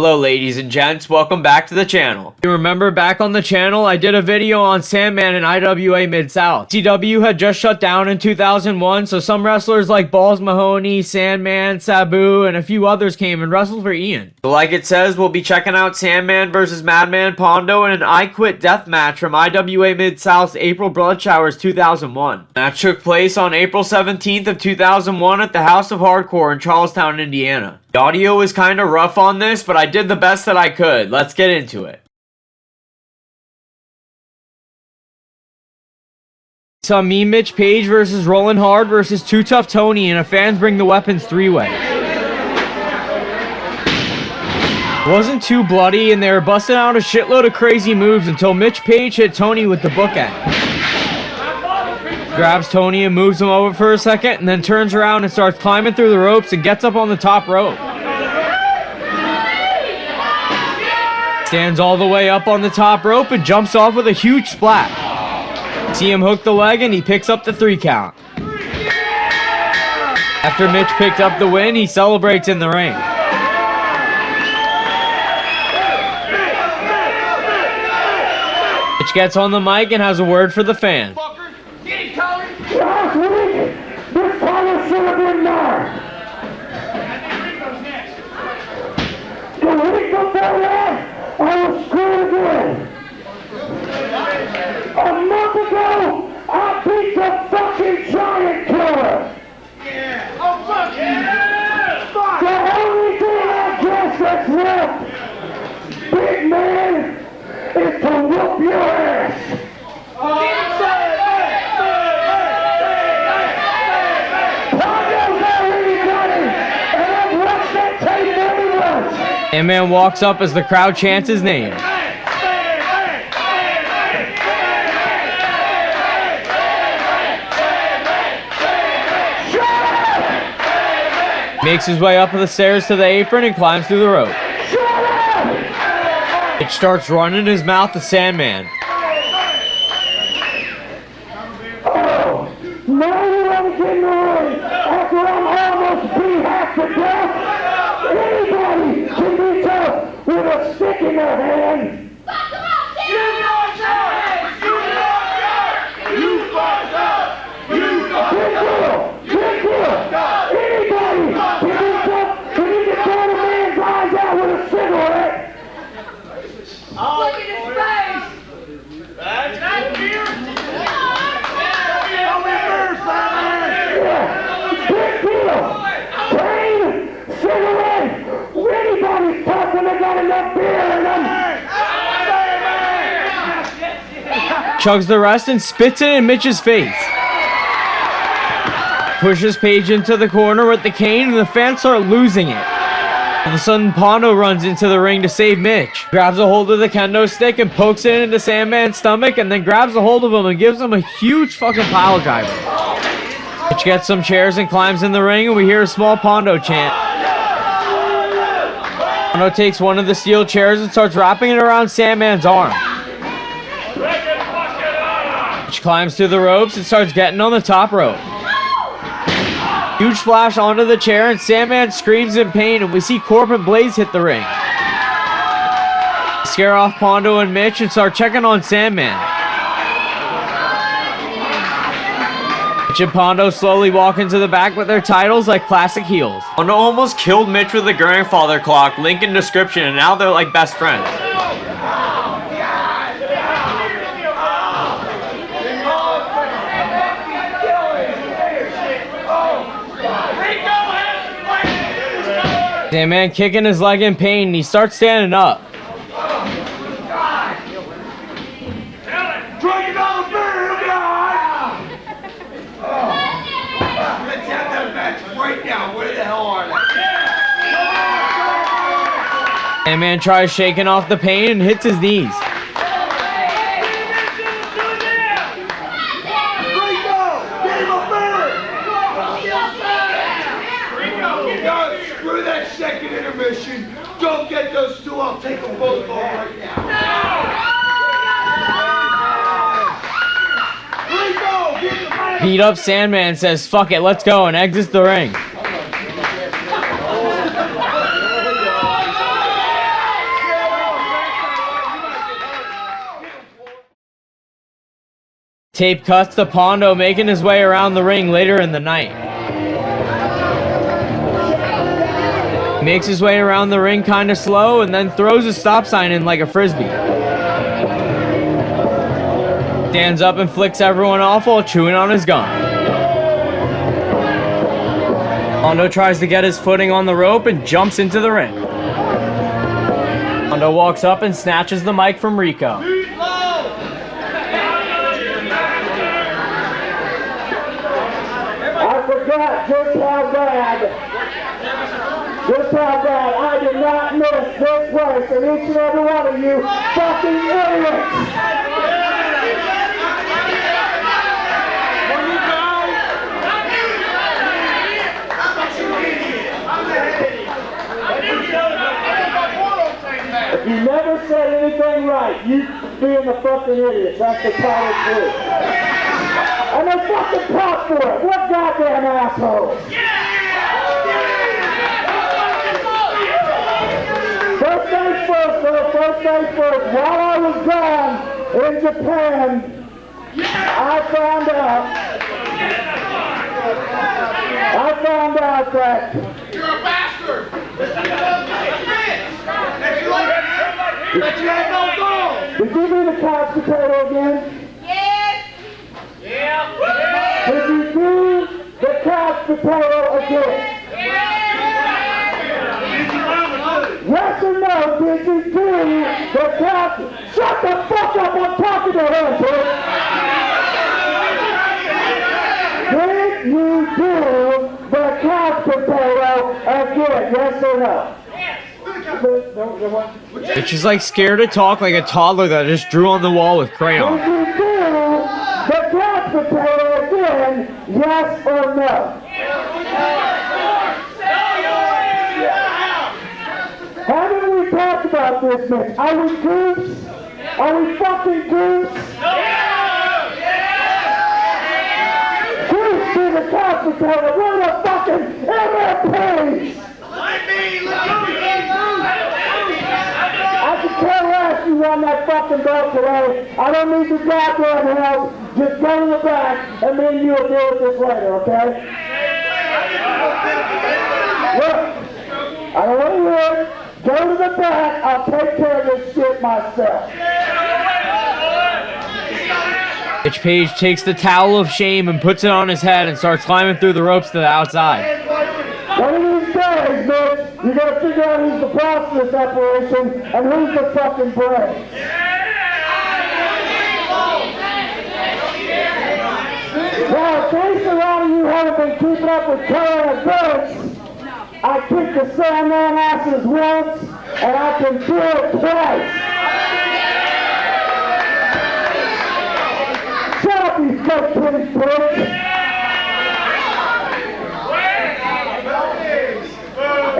Hello ladies and gents, welcome back to the channel. You remember back on the channel, I did a video on Sandman and IWA Mid-South. CW had just shut down in 2001, so some wrestlers like Balls Mahoney, Sandman, Sabu, and a few others came and wrestled for Ian. So like it says, we'll be checking out Sandman versus Madman Pondo in an I Quit deathmatch from IWA Mid-South's April Bloodshowers 2001. Match took place on April 17th of 2001 at the House of Hardcore in Charlestown, Indiana. The audio was kinda rough on this, but I did the best that I could. Let's get into it. Saw me, Mitch Paige versus Rollin' Hard versus Too Tough Tony in a Fans Bring the Weapons 3-way. Wasn't too bloody, and they were busting out a shitload of crazy moves until Mitch Paige hit Tony with the bookend. Grabs Tony and moves him over for a second, and then turns around and starts climbing through the ropes and gets up on the top rope. Stands all the way up on the top rope and jumps off with a huge splash. See him hook the leg and he picks up the 3 count. After Mitch picked up the win, he celebrates in the ring. Mitch gets on the mic and has a word for the fans. Last week, this color should have been mine. The week before that, I was screwed again. A month ago, I beat the fucking giant killer. Yeah. Oh, fuck yeah! The only thing I guess that's left, big man, is to whoop your ass. Sandman walks up as the crowd chants his name. Makes his way up the stairs to the apron and climbs through the rope. It starts running his mouth to Sandman. Oh, now you want to get in the ring after I'm almost beat half to death? Anybody can be tough with a stick in their hand. Big deal. Anybody can be tough when you can turn a man's eyes out with a cigarette. Look at his face! That's beer! Yeah, big deal. Pain, cigarette. Anybody's tough when they got enough beer in them. Chugs the rest and spits it in Mitch's face. Pushes Paige into the corner with the cane and the fans start losing it. All of a sudden, Pondo runs into the ring to save Mitch. Grabs a hold of the kendo stick and pokes it into Sandman's stomach and then grabs a hold of him and gives him a huge fucking pile driver. Mitch gets some chairs and climbs in the ring and we hear a small Pondo chant. Pondo takes one of the steel chairs and starts wrapping it around Sandman's arm. Mitch climbs through the ropes and starts getting on the top rope. Huge splash onto the chair and Sandman screams in pain and we see Corp and Blaze hit the ring. Scare off Pondo and Mitch and start checking on Sandman. Mitch and Pondo slowly walk into the back with their titles like classic heels. Pondo almost killed Mitch with the grandfather clock, link in description, and now they're like best friends. Sandman kicking his leg in pain and he starts standing up. Drink another beer, he'll be alright! Let's have that match right now. Where the hell are they? Sandman tries shaking off the pain and hits his knees. Screw that second intermission. Don't get those two. I'll take them both off right now. Beat up Sandman says, "Fuck it, let's go," and exits the ring. Tape cuts to Pondo making his way around the ring later in the night. Makes his way around the ring kinda slow and then throws a stop sign in like a frisbee. Stands up and flicks everyone off while chewing on his gum. Pondo tries to get his footing on the rope and jumps into the ring. Pondo walks up and snatches the mic from Rico. I forgot just how bad I did not miss this place, and each and every one of you fucking idiots! If you never said anything right, you being the fucking idiots. That's the total truth. And they fucking talk for it. What goddamn assholes? First things first, though. First things first. While I was gone in Japan, I found out that You're a bastard! That you have no goal! Did you do the couch potato again? Yes. Did you do the couch potato again? Yes or no? Did you do the couch? Shut the fuck up! I'm talking to her, bitch! Did you do the couch potato again? Yes or no? Bitch is like scared to talk like a toddler that just drew on the wall with crayon. Did you do the couch potato again? Yes or no? Haven't we talked about this, Mitch? Are we goofs? Are we fucking goofs? Goofs do the couch potato. We're the fucking MMPs! I could care less you won that fucking belt today. I don't need your goddamn help. Just go to the back and me and you will deal with this later, okay? Look, I don't want to hear it. Go to the back. I'll take care of this shit myself. Mitch Paige takes the towel of shame and puts it on his head and starts climbing through the ropes to the outside. One of these days, Mitch, you gotta figure out who's the boss of this operation and who's the fucking brain. Now, in case a lot of you haven't been keeping up with current events, I kicked the Sandman asses once, and I can do it twice. Shut up, you fake pretty bitch.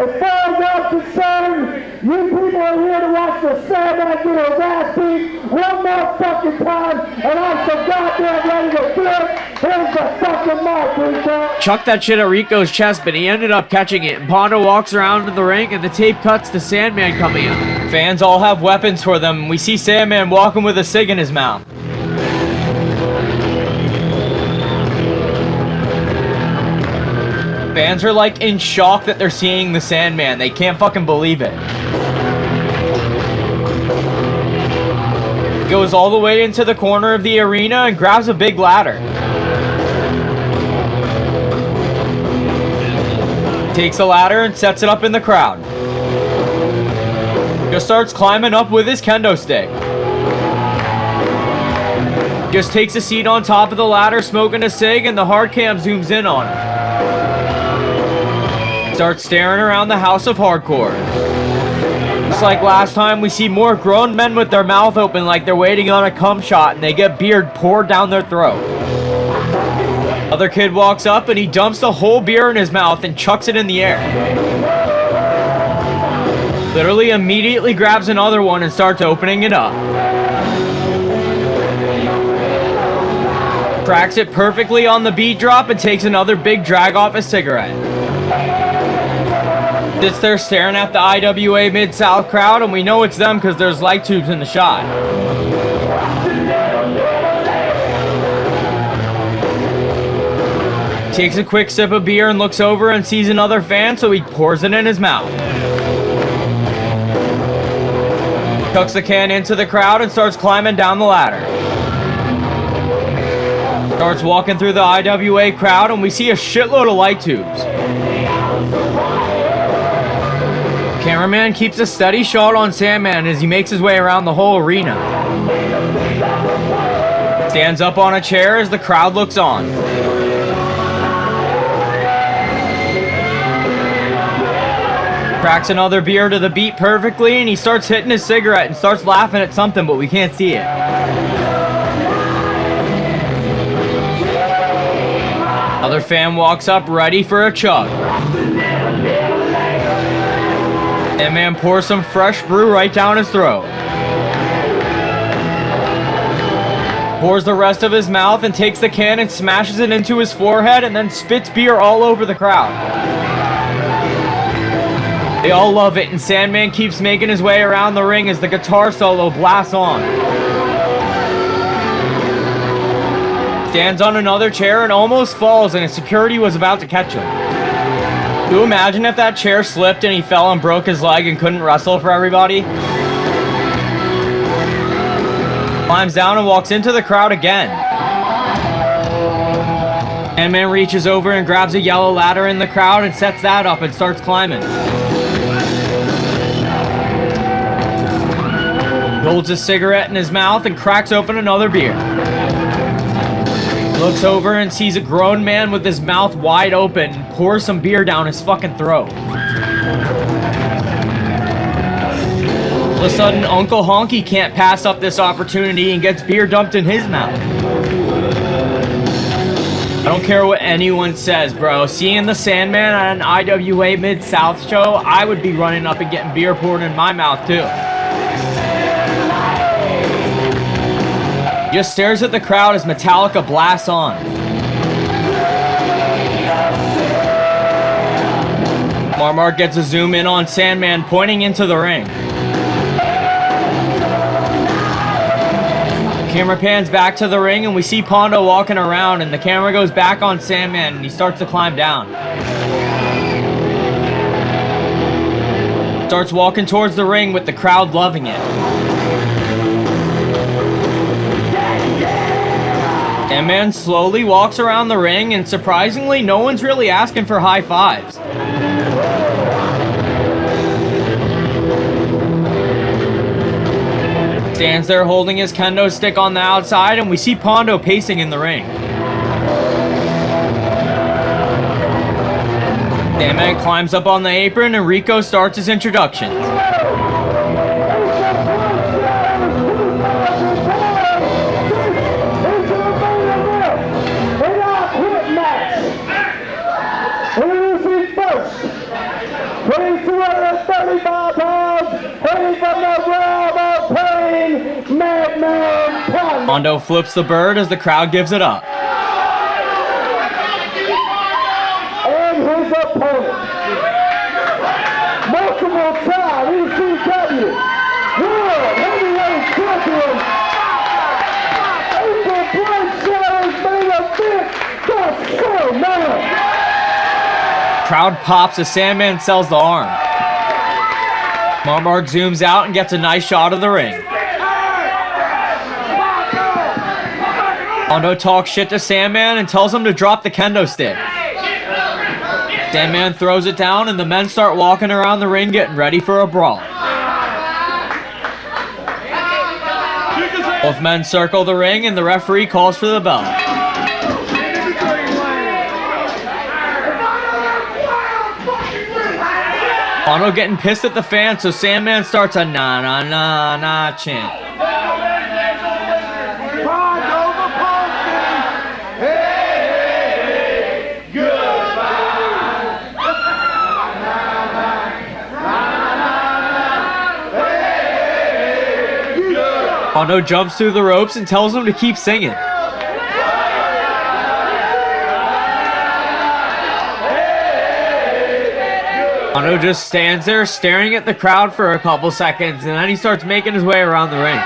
As far as I'm concerned, you people are here to watch the Sandman get his ass beat one more fucking time, and I'm so goddamn ready to do it. Here's the fucking mic, Rico. Chucked that shit at Rico's chest, but he ended up catching it. And Pondo walks around to the ring, and the tape cuts to Sandman coming in. Fans all have weapons for them, and we see Sandman walking with a cig in his mouth. Fans are like in shock that they're seeing the Sandman. They can't fucking believe it. Goes all the way into the corner of the arena and grabs a big ladder. Takes the ladder and sets it up in the crowd. Just starts climbing up with his kendo stick. Just takes a seat on top of the ladder smoking a cig, and the hard cam zooms in on him. Starts staring around the house of hardcore. Just like last time, we see more grown men with their mouth open like they're waiting on a cum shot, and they get beer poured down their throat. Other kid walks up and he dumps the whole beer in his mouth and chucks it in the air. Literally immediately grabs another one and starts opening it up. Cracks it perfectly on the beat drop and takes another big drag off a cigarette. Sits there staring at the IWA Mid-South crowd, and we know it's them because there's light tubes in the shot. Takes a quick sip of beer and looks over and sees another fan, so he pours it in his mouth. Tucks the can into the crowd and starts climbing down the ladder. Starts walking through the IWA crowd and we see a shitload of light tubes. Cameraman keeps a steady shot on Sandman as he makes his way around the whole arena. Stands up on a chair as the crowd looks on. Cracks another beer to the beat perfectly and he starts hitting his cigarette and starts laughing at something, but we can't see it. Another fan walks up ready for a chug. Sandman pours some fresh brew right down his throat. Pours the rest of his mouth and takes the can and smashes it into his forehead and then spits beer all over the crowd. They all love it and Sandman keeps making his way around the ring as the guitar solo blasts on. Stands on another chair and almost falls and his security was about to catch him. Can you imagine if that chair slipped and he fell and broke his leg and couldn't wrestle for everybody? Climbs down and walks into the crowd again. Sandman reaches over and grabs a yellow ladder in the crowd and sets that up and starts climbing. Holds a cigarette in his mouth and cracks open another beer. Looks over and sees a grown man with his mouth wide open and pours some beer down his fucking throat. All of a sudden, Uncle Honky can't pass up this opportunity and gets beer dumped in his mouth. I don't care what anyone says, bro. Seeing the Sandman at an IWA Mid-South show, I would be running up and getting beer poured in my mouth too. Just stares at the crowd as Metallica blasts on. Marmar gets a zoom in on Sandman pointing into the ring. Camera pans back to the ring and we see Pondo walking around and the camera goes back on Sandman and he starts to climb down. Starts walking towards the ring with the crowd loving it. Sandman slowly walks around the ring and surprisingly no one's really asking for high fives. Stands there holding his kendo stick on the outside and we see Pondo pacing in the ring. Sandman climbs up on the apron and Rico starts his introductions. Madman Pondo flips the bird as the crowd gives it up. And his opponent, multiple-time ECW World Heavyweight Champion, April Bloodshowers main event, the Sandman. Crowd pops as Sandman sells the arm. Marmark zooms out and gets a nice shot of the ring. Pondo talks shit to Sandman and tells him to drop the kendo stick. Sandman throws it down and the men start walking around the ring getting ready for a brawl. Both men circle the ring and the referee calls for the bell. Pondo getting pissed at the fans, so Sandman starts a na na na na chant. Pondo jumps through the ropes and tells him to keep singing. Pondo just stands there staring at the crowd for a couple seconds and then he starts making his way around the ring.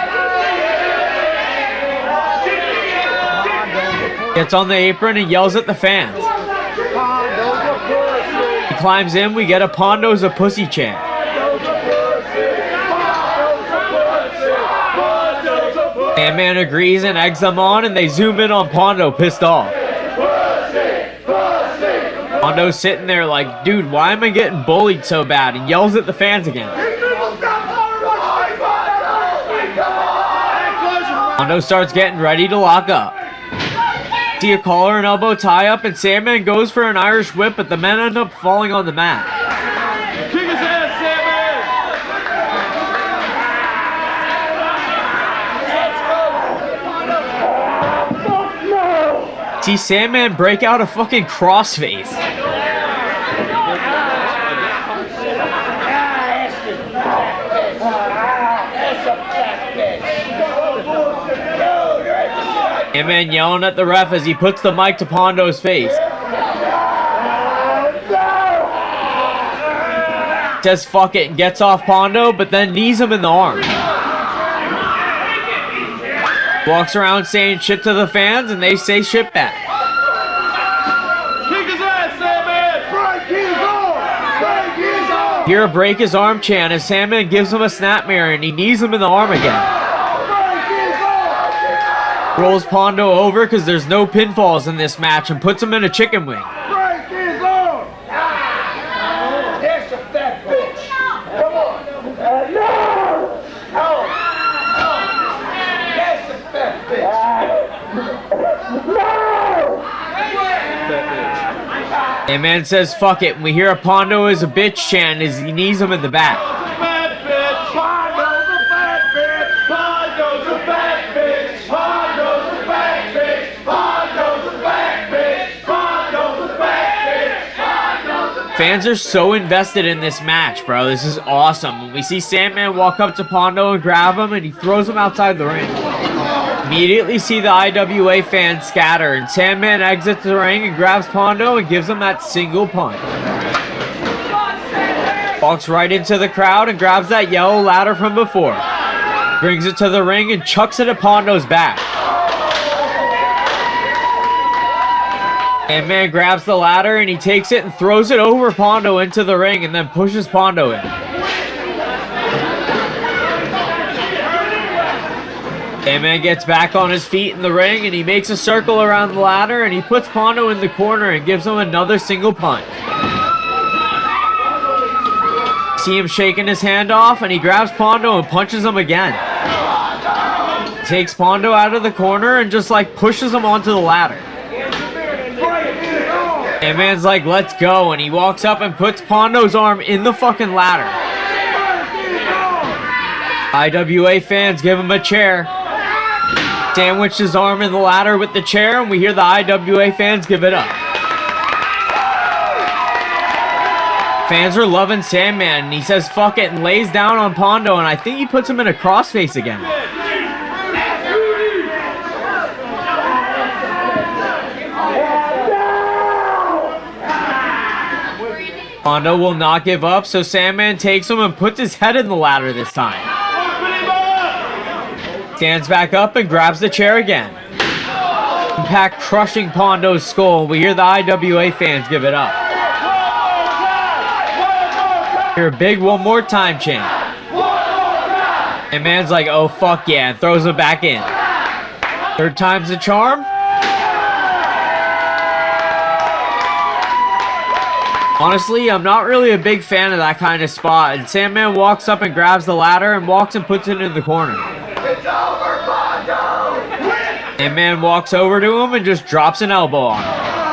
Gets on the apron and yells at the fans. climbs in, we get a Pondo's a pussy chant. Sandman agrees and eggs them on, and they zoom in on Pondo, pissed off. Pondo's sitting there like, dude, why am I getting bullied so bad? And yells at the fans again. Pondo starts getting ready to lock up. See a collar and elbow tie up, and Sandman goes for an Irish whip, but the men end up falling on the mat. Kick his ass, Sandman! See Sandman break out a fucking crossface. Sandman yelling at the ref as he puts the mic to Pondo's face. Says fuck it and gets off Pondo, but then knees him in the arm. Walks around saying shit to the fans, and they say shit back. Kick his ass, Sandman! Break his arm! Break his arm! Hear a break his arm chant as Sandman gives him a snapmare, and he knees him in the arm again. Rolls Pondo over because there's no pinfalls in this match and puts him in a chicken wing. Break his arm! That's a fat bitch! Come on! No! Oh! That's a fat bitch! No! And man says fuck it, and we hear a Pondo is a bitch chant as he knees him in the back. Fat bitch! Pondo's a fat bitch! Pondo's a fat bitch! Pondo's a fat bitch! Pondo's a fat bitch! Pondo's a fat bitch! Pondo's a fat bitch! Fans are so invested in this match, bro. This is awesome. We see Sandman walk up to Pondo and grab him, and he throws him outside the ring. Immediately see the IWA fans scatter, and Sandman exits the ring and grabs Pondo and gives him that single punch. Walks right into the crowd and grabs that yellow ladder from before. Brings it to the ring and chucks it at Pondo's back. Sandman grabs the ladder and he takes it and throws it over Pondo into the ring and then pushes Pondo in. Sandman gets back on his feet in the ring and he makes a circle around the ladder and he puts Pondo in the corner and gives him another single punch. See him shaking his hand off and he grabs Pondo and punches him again. Takes Pondo out of the corner and just like pushes him onto the ladder. Sandman's like, let's go, and he walks up and puts Pondo's arm in the fucking ladder. IWA fans give him a chair. Sandwiched his arm in the ladder with the chair, and we hear the IWA fans give it up. Fans are loving Sandman, and he says fuck it and lays down on Pondo, and I think he puts him in a crossface again. Pondo will not give up, so Sandman takes him and puts his head in the ladder this time. Stands back up and grabs the chair again. Impact crushing Pondo's skull, and we hear the IWA fans give it up. Hear a big one more time chant. And man's like, oh fuck yeah, and throws it back in. Third time's the charm. Honestly, I'm not really a big fan of that kind of spot, and Sandman walks up and grabs the ladder and walks and puts it in the corner. It's over, Pondo! Sandman walks over to him and just drops an elbow on him.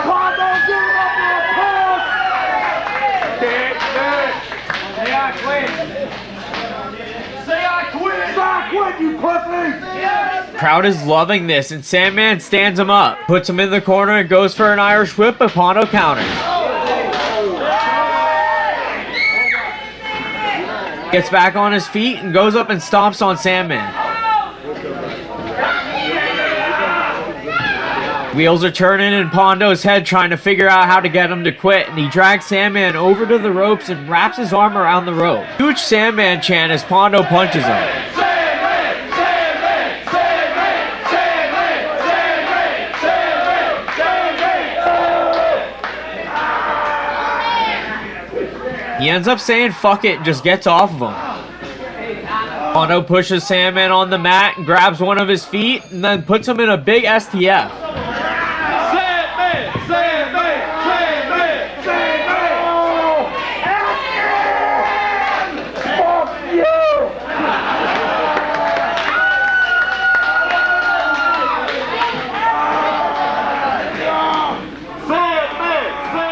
Pondo, give it up for a pause! Say I quit! Say I quit! Say I quit, you pussy! Crowd is loving this, and Sandman stands him up, puts him in the corner and goes for an Irish whip, but Pondo counters. Gets back on his feet and goes up and stomps on Sandman. Wheels are turning in Pondo's head trying to figure out how to get him to quit, and he drags Sandman over to the ropes and wraps his arm around the rope. Huge Sandman chant as Pondo punches him. He ends up saying fuck it and just gets off of him. Pondo pushes Sandman on the mat and grabs one of his feet and then puts him in a big STF.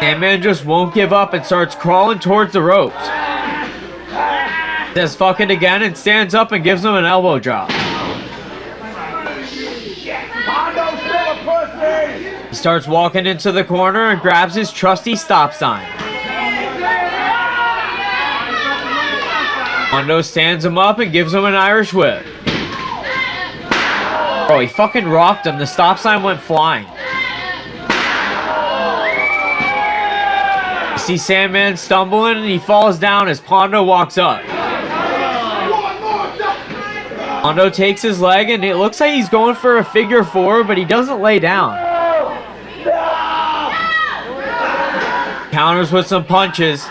Sandman just won't give up and starts crawling towards the ropes. Says fuck it again and stands up and gives him an elbow drop. He starts walking into the corner and grabs his trusty stop sign. Pondo stands him up and gives him an Irish whip. Oh, he fucking rocked him. The stop sign went flying. You see Sandman stumbling and he falls down as Pondo walks up. Pondo takes his leg and it looks like he's going for a figure four, but he doesn't lay down. Counters with some punches.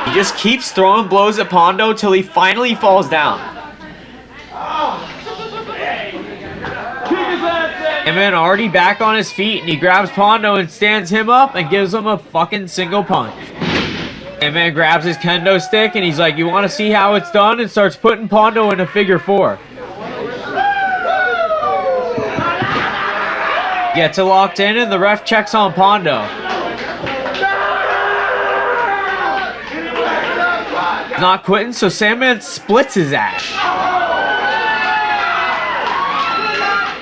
He just keeps throwing blows at Pondo till he finally falls down. Sandman already back on his feet and he grabs Pondo and stands him up and gives him a fucking single punch. Sandman grabs his kendo stick and he's like, you want to see how it's done? And starts putting Pondo in a figure four. Gets it locked in and the ref checks on Pondo. Not quitting, so Sandman splits his ass.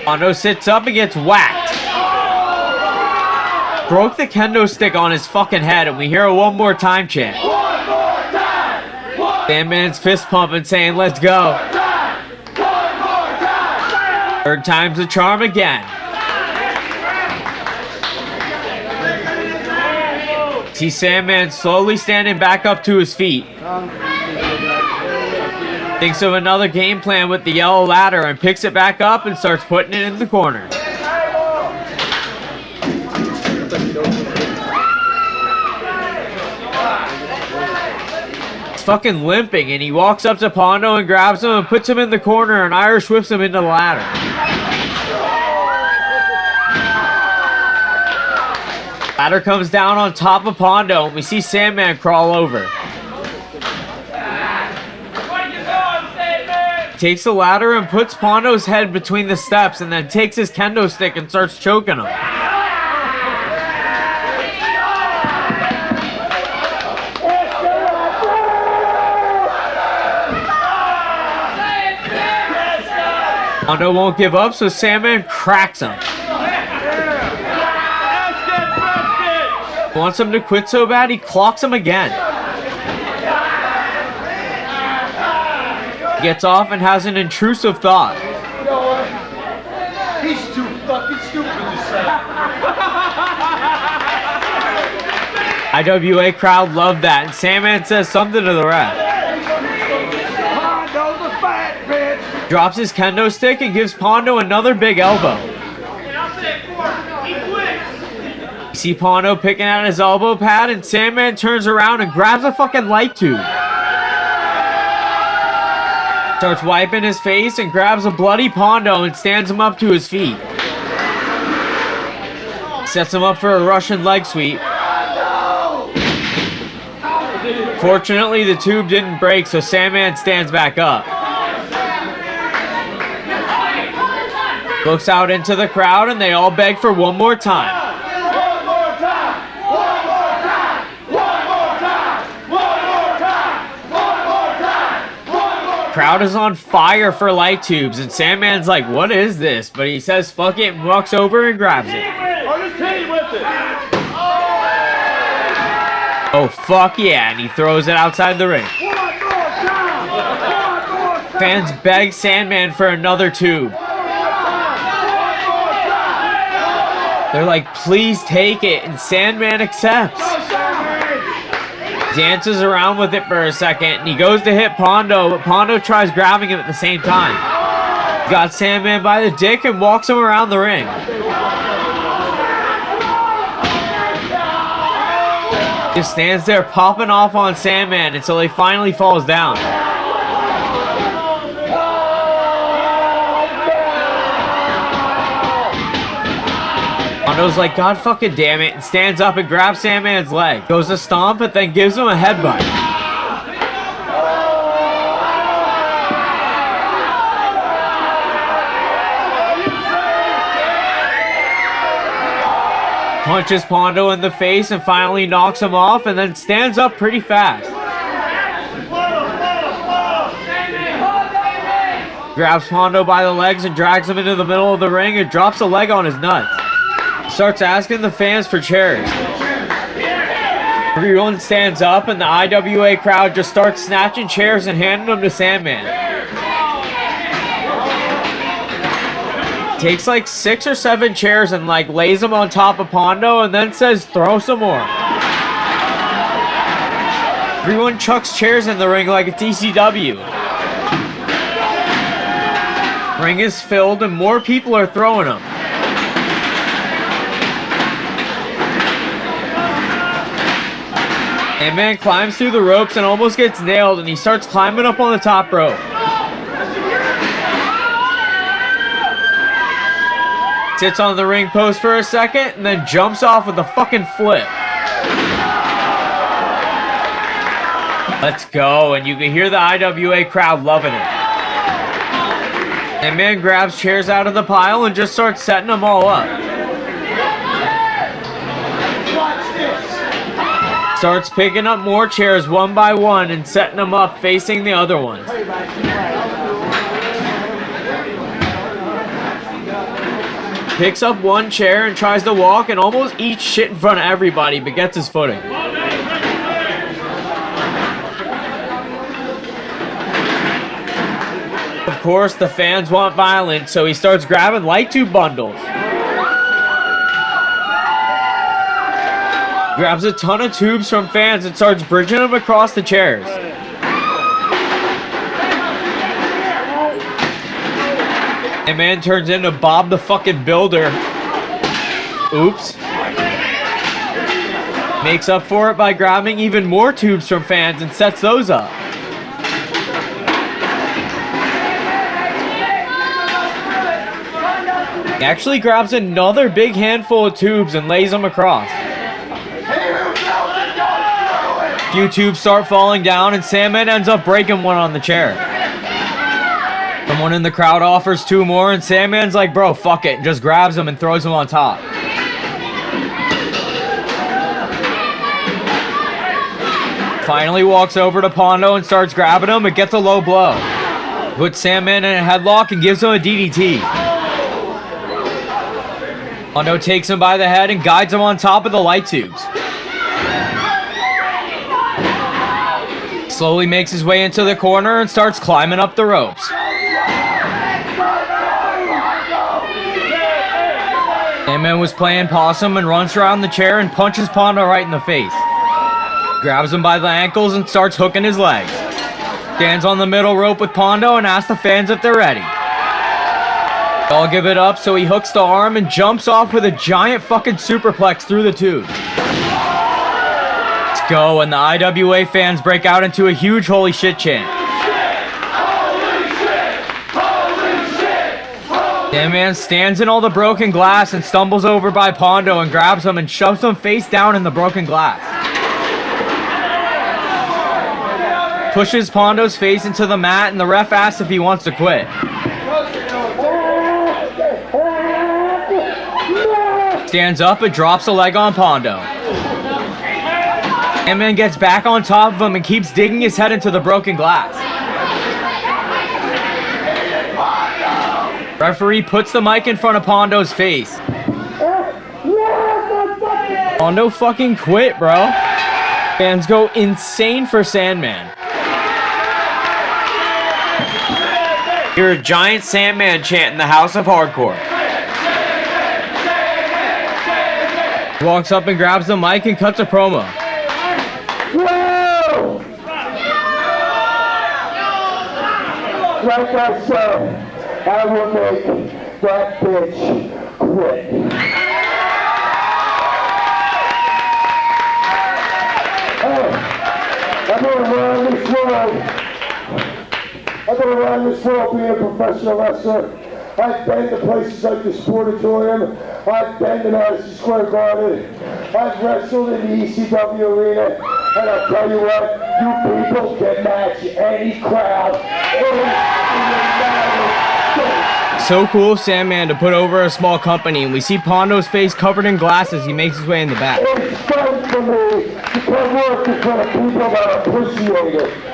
Pondo sits up and gets whacked. Broke the kendo stick on his fucking head and we hear a one more time chant. Sandman's fist pumping saying let's go. Third time's the charm again. See Sandman slowly standing back up to his feet. Thinks of another game plan with the yellow ladder and picks it back up and starts putting it in the corner. He's fucking limping and he walks up to Pondo and grabs him and puts him in the corner and Irish whips him into the ladder. Ladder comes down on top of Pondo and we see Sandman crawl over. Takes the ladder and puts Pondo's head between the steps and then takes his kendo stick and starts choking him. Pondo won't give up, so Sandman cracks him. Wants him to quit so bad, he clocks him again. Gets off and has an intrusive thought. He's too fucking stupid to say. IWA crowd loved that, and Sandman says something to the ref. Pondo's a fat bitch. Drops his kendo stick and gives Pondo another big elbow. You see Pondo picking at his elbow pad, and Sandman turns around and grabs a fucking light tube. Starts wiping his face and grabs a bloody Pondo and stands him up to his feet. Sets him up for a Russian leg sweep. Fortunately, the tube didn't break, so Sandman stands back up. Looks out into the crowd and they all beg for one more time. Crowd is on fire for light tubes and Sandman's like, what is this? But he says fuck it and walks over and grabs it. Oh fuck yeah, and he throws it outside the ring. Fans beg Sandman for another tube. They're like, please take it, and Sandman accepts. Dances around with it for a second, and he goes to hit Pondo, but Pondo tries grabbing him at the same time. He got Sandman by the dick and walks him around the ring. Just stands there popping off on Sandman until he finally falls down. Pondo's like, God fucking damn it, and stands up and grabs Sandman's leg. Goes to stomp it, then gives him a headbutt. Punches Pondo in the face and finally knocks him off, and then stands up pretty fast. Grabs Pondo by the legs and drags him into the middle of the ring and drops a leg on his nuts. Starts asking the fans for chairs. Everyone stands up and the IWA crowd just starts snatching chairs and handing them to Sandman. Takes like 6 or 7 chairs and like lays them on top of Pondo and then says, throw some more. Everyone chucks chairs in the ring like a TCW. Ring is filled and more people are throwing them. Sandman climbs through the ropes and almost gets nailed, and he starts climbing up on the top rope. Sits on the ring post for a second and then jumps off with a fucking flip. Let's go, and you can hear the IWA crowd loving it. Sandman grabs chairs out of the pile and just starts setting them all up. Starts picking up more chairs one by one and setting them up facing the other ones. Picks up one chair and tries to walk and almost eats shit in front of everybody, but gets his footing. Of course, the fans want violence, so he starts grabbing light tube bundles. Grabs a ton of tubes from fans and starts bridging them across the chairs. And man turns into Bob the fucking Builder. Oops. Makes up for it by grabbing even more tubes from fans and sets those up. He actually grabs another big handful of tubes and lays them across. A few tubes start falling down and Sandman ends up breaking one on the chair. Someone in the crowd offers 2 more and Sandman's like, bro, fuck it, and just grabs them and throws them on top. Finally walks over to Pondo and starts grabbing him and gets a low blow. Puts Sandman in a headlock and gives him a DDT. Pondo takes him by the head and guides him on top of the light tubes. Slowly makes his way into the corner and starts climbing up the ropes. Sandman was playing possum and runs around the chair and punches Pondo right in the face. Grabs him by the ankles and starts hooking his legs. Stands on the middle rope with Pondo and asks the fans if they're ready. They all give it up, so he hooks the arm and jumps off with a giant fucking superplex through the tubes. Let's go, and the IWA fans break out into a huge holy shit chant. Sandman stands in all the broken glass and stumbles over by Pondo and grabs him and shoves him face down in the broken glass. Pushes Pondo's face into the mat and the ref asks if he wants to quit. Stands up and drops a leg on Pondo. Sandman gets back on top of him and keeps digging his head into the broken glass. Referee puts the mic in front of Pondo's face. Pondo fucking quit, bro. Fans go insane for Sandman. You're a giant Sandman chant in the House of Hardcore. Walks up and grabs the mic and cuts a promo. Whoa! Like I said, I will make that bitch quit. been around this world being a professional wrestler. I've been to places like the Sportatorium. I've been to Madison Square Garden. I've wrestled in the ECW arena. And I'll tell you what, you people can match any crowd. So cool of Sandman to put over a small company, and we see Pondo's face covered in glass as he makes his way in the back. It's fun for me to come work in front of people that appreciate it.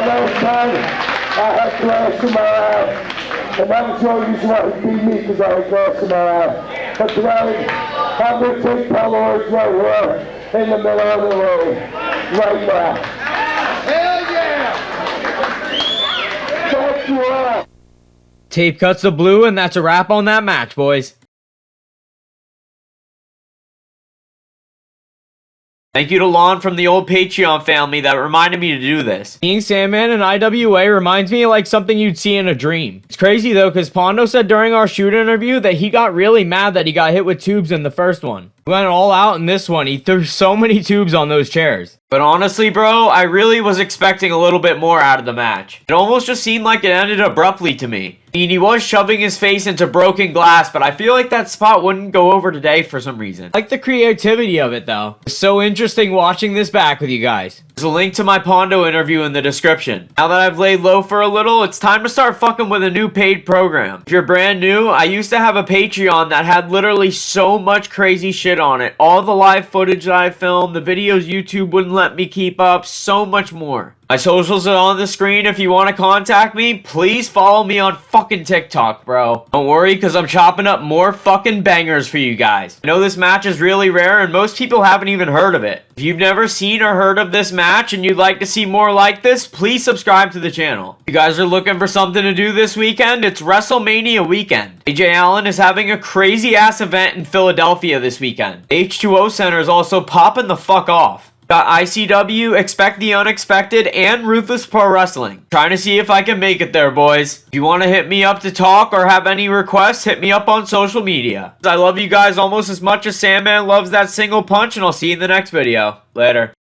That was time. I had glass in my eye. And that was the only reason why he beat me, because I had glass in my eye. But tonight, I'm going to take Pondo-I right here in the middle of the ring. Right now. Hell yeah! Thank you all. Tape cuts to blue, and that's a wrap on that match, boys. Thank you to Lon from the old Patreon family that reminded me to do this. Seeing Sandman in IWA reminds me of like something you'd see in a dream. It's crazy though, because Pondo said during our shoot interview that he got really mad that he got hit with tubes in the first one. He went all out in this one. He threw so many tubes on those chairs. But honestly, bro, I really was expecting a little bit more out of the match. It almost just seemed like it ended abruptly to me. I mean, he was shoving his face into broken glass, but I feel like that spot wouldn't go over today for some reason. I like the creativity of it, though. It's so interesting watching this back with you guys. There's a link to my Pondo interview in the description. Now that I've laid low for a little, it's time to start fucking with a new paid program. If you're brand new, I used to have a Patreon that had literally so much crazy shit on it. All the live footage that I filmed, the videos YouTube wouldn't let me keep up, so much more. My socials are on the screen. If you want to contact me, please follow me on fucking TikTok, bro. Don't worry, because I'm chopping up more fucking bangers for you guys. I know this match is really rare, and most people haven't even heard of it. If you've never seen or heard of this match, and you'd like to see more like this, please subscribe to the channel. If you guys are looking for something to do this weekend, it's WrestleMania weekend. AJ Allen is having a crazy-ass event in Philadelphia this weekend. H2O Center is also popping the fuck off. Got ICW, Expect the Unexpected, and Ruthless Pro Wrestling. Trying to see if I can make it there, boys. If you want to hit me up to talk or have any requests, hit me up on social media. I love you guys almost as much as Sandman loves that single punch, and I'll see you in the next video. Later.